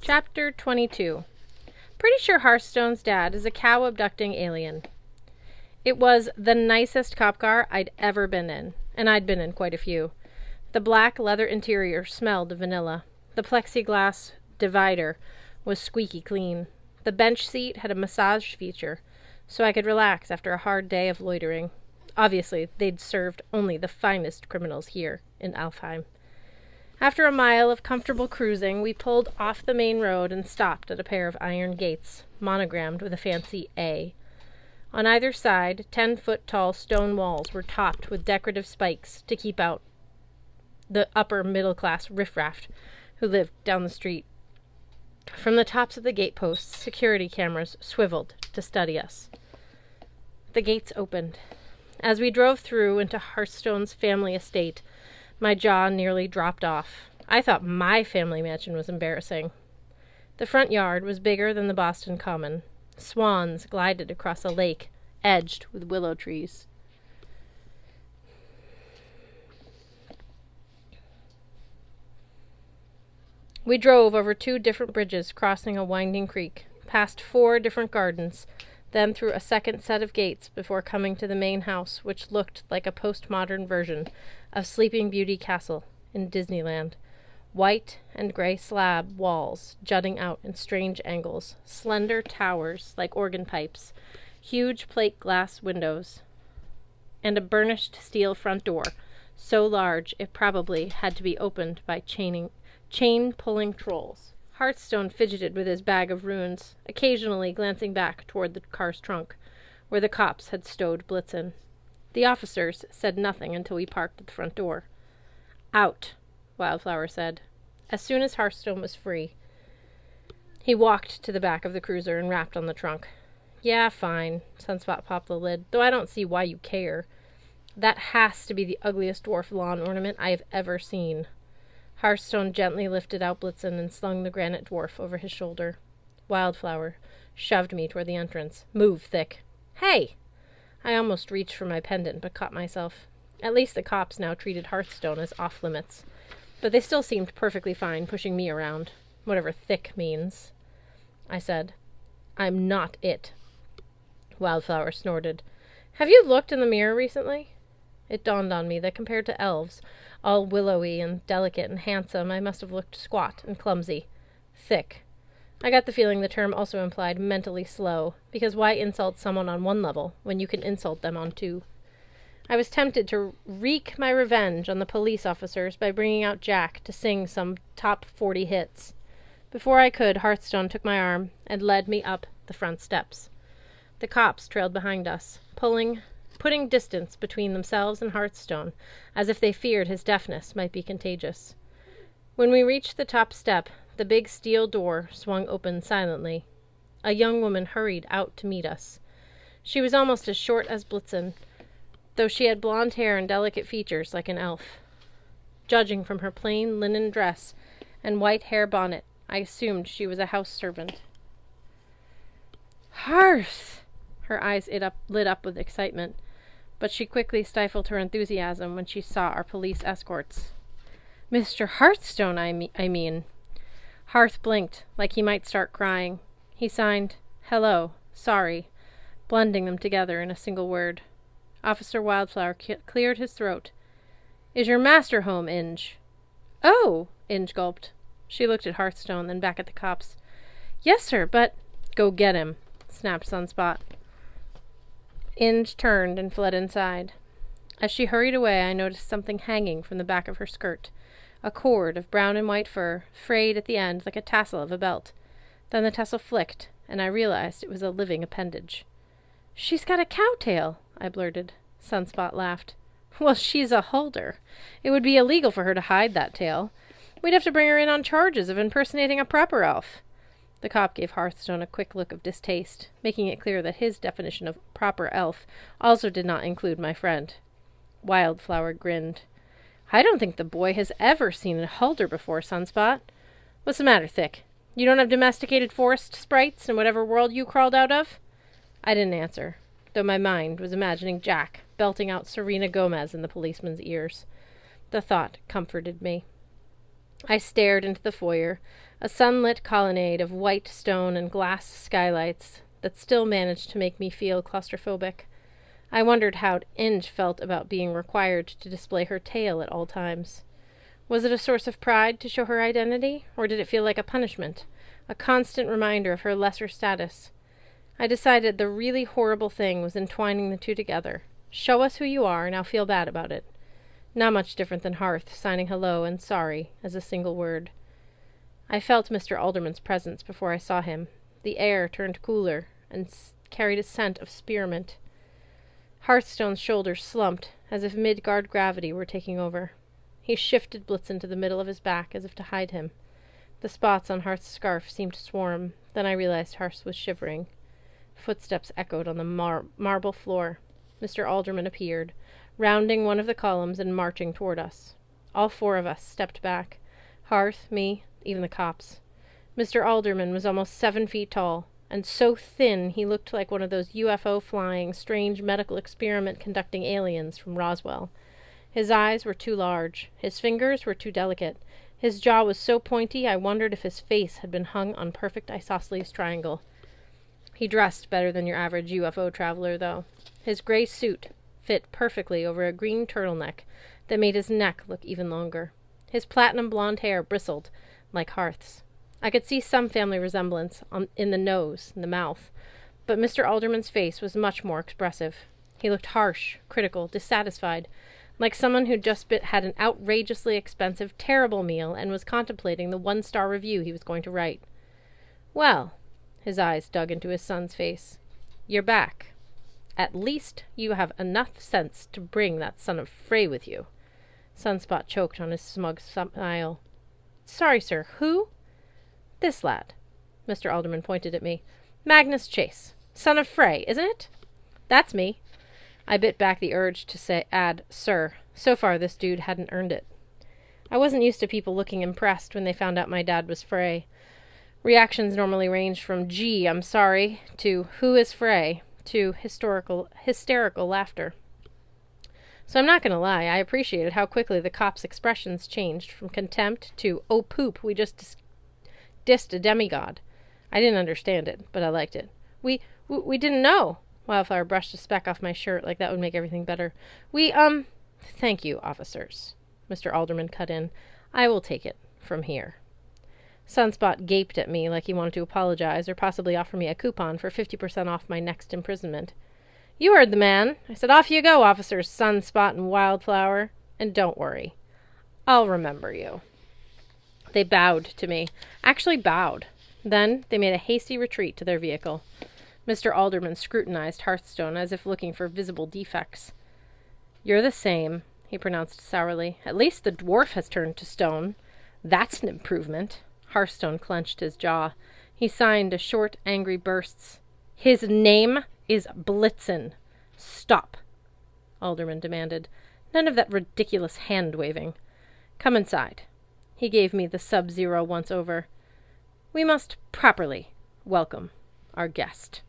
Chapter 22. Pretty sure Hearthstone's dad is a cow-abducting alien. It was the nicest cop car I'd ever been in, and I'd been in quite a few. The black leather interior smelled of vanilla. The plexiglass divider was squeaky clean. The bench seat had a massage feature, so I could relax after a hard day of loitering. Obviously, they'd served only the finest criminals here in Alfheim. After a mile of comfortable cruising, we pulled off the main road and stopped at a pair of iron gates, monogrammed with a fancy A. On either side, 10-foot-tall stone walls were topped with decorative spikes to keep out the upper-middle-class riffraff who lived down the street. From the tops of the gateposts, security cameras swiveled to study us. The gates opened. As we drove through into Hearthstone's family estate, my jaw nearly dropped off. I thought my family mansion was embarrassing. The front yard was bigger than the Boston Common. Swans glided across a lake edged with willow trees. We drove over 2 different bridges crossing a winding creek, past 4 different gardens, then through a second set of gates before coming to the main house, which looked like a postmodern version of Sleeping Beauty Castle in Disneyland. White and gray slab walls jutting out in strange angles, slender towers like organ pipes, huge plate glass windows, and a burnished steel front door, so large it probably had to be opened by chain-pulling trolls. Hearthstone fidgeted with his bag of runes, occasionally glancing back toward the car's trunk, where the cops had stowed Blitzen. The officers said nothing until we parked at the front door. "Out," Wildflower said, as soon as Hearthstone was free. He walked to the back of the cruiser and rapped on the trunk. "Yeah, fine." Sunspot popped the lid, though I don't see why you care. "That has to be the ugliest dwarf lawn ornament I have ever seen." Hearthstone gently lifted out Blitzen and slung the granite dwarf over his shoulder. Wildflower shoved me toward the entrance. "Move, Thick." "Hey!" I almost reached for my pendant, but caught myself. At least the cops now treated Hearthstone as off-limits. But they still seemed perfectly fine pushing me around. Whatever thick means. I said, "I'm not it." Wildflower snorted. "Have you looked in the mirror recently?" It dawned on me that compared to elves, all willowy and delicate and handsome, I must have looked squat and clumsy. Thick. I got the feeling the term also implied mentally slow, because why insult someone on one level when you can insult them on 2? I was tempted to wreak my revenge on the police officers by bringing out Jack to sing some top 40 hits. Before I could, Hearthstone took my arm and led me up the front steps. The cops trailed behind us, putting distance between themselves and Hearthstone, as if they feared his deafness might be contagious. When we reached the top step, the big steel door swung open silently. A young woman hurried out to meet us. She was almost as short as Blitzen, though she had blonde hair and delicate features like an elf. Judging from her plain linen dress and white hair bonnet, I assumed she was a house servant. "Hearth!" Her eyes lit up with excitement, but she quickly stifled her enthusiasm when she saw our police escorts. "Mr. Hearthstone, I mean." Hearth blinked, like he might start crying. He signed, "Hello, sorry," blending them together in a single word. Officer Wildflower cleared his throat. "Is your master home, Inge?" "Oh," Inge gulped. She looked at Hearthstone, then back at the cops. "Yes, sir, but—" "Go get him," snapped Sunspot. Inge turned and fled inside. As she hurried away, I noticed something hanging from the back of her skirt. A cord of brown and white fur, frayed at the end like a tassel of a belt. Then the tassel flicked, and I realized it was a living appendage. "She's got a cow tail," I blurted. Sunspot laughed. "Well, she's a holder. It would be illegal for her to hide that tail. We'd have to bring her in on charges of impersonating a proper elf." The cop gave Hearthstone a quick look of distaste, making it clear that his definition of proper elf also did not include my friend. Wildflower grinned. "I don't think the boy has ever seen a halter before, Sunspot. What's the matter, Thick? You don't have domesticated forest sprites in whatever world you crawled out of?" I didn't answer, though my mind was imagining Jack belting out Serena Gomez in the policeman's ears. The thought comforted me. I stared into the foyer, a sunlit colonnade of white stone and glass skylights that still managed to make me feel claustrophobic. I wondered how Inge felt about being required to display her tail at all times. Was it a source of pride to show her identity, or did it feel like a punishment, a constant reminder of her lesser status? I decided the really horrible thing was entwining the two together. Show us who you are, now feel bad about it. Not much different than Hearth signing hello and sorry as a single word. I felt Mr. Alderman's presence before I saw him. The air turned cooler and carried a scent of spearmint. Hearthstone's shoulders slumped, as if Midgard gravity were taking over. He shifted Blitzen to the middle of his back, as if to hide him. The spots on Hearth's scarf seemed to swarm. Then I realized Hearth was shivering. Footsteps echoed on the marble floor. Mr. Alderman appeared, rounding one of the columns and marching toward us. All four of us stepped back. Hearth, me, even the cops. Mr. Alderman was almost 7 feet tall, and so thin he looked like one of those UFO-flying, strange medical experiment-conducting aliens from Roswell. His eyes were too large. His fingers were too delicate. His jaw was so pointy I wondered if his face had been hung on perfect isosceles triangle. He dressed better than your average UFO traveler, though. His gray suit fit perfectly over a green turtleneck that made his neck look even longer. His platinum blonde hair bristled like Hearth's. I could see some family resemblance in the nose and the mouth, but Mr. Alderman's face was much more expressive. He looked harsh, critical, dissatisfied, like someone who'd just had an outrageously expensive, terrible meal and was contemplating the 1-star review he was going to write. Well, his eyes dug into his son's face. You're back. At least you have enough sense to bring that son of Frey with you. Sunspot choked on his smug smile. Sorry, sir, who? This lad. Mr. Alderman pointed at me. Magnus Chase. Son of Frey, isn't it? That's me. I bit back the urge to add, sir. So far, this dude hadn't earned it. I wasn't used to people looking impressed when they found out my dad was Frey. Reactions normally ranged from, gee, I'm sorry, to who is Frey, to hysterical laughter. So I'm not going to lie, I appreciated how quickly the cops' expressions changed from contempt to, oh poop, we just dissed a demigod. I didn't understand it, but I liked it. We didn't know. Wildflower brushed a speck off my shirt like that would make everything better. Thank you, officers. Mr. Alderman cut in. I will take it from here. Sunspot gaped at me like he wanted to apologize or possibly offer me a coupon for 50% off my next imprisonment. You heard the man. I said, off you go, officers Sunspot and Wildflower. And don't worry. I'll remember you. They bowed to me. Actually bowed. Then they made a hasty retreat to their vehicle. Mr. Alderman scrutinized Hearthstone as if looking for visible defects. You're the same, he pronounced sourly. At least the dwarf has turned to stone. That's an improvement. Hearthstone clenched his jaw. He signed short, angry bursts. His name is Blitzen. Stop, Alderman demanded. None of that ridiculous hand-waving. Come inside. He gave me the sub-zero once-over. We must properly welcome our guest.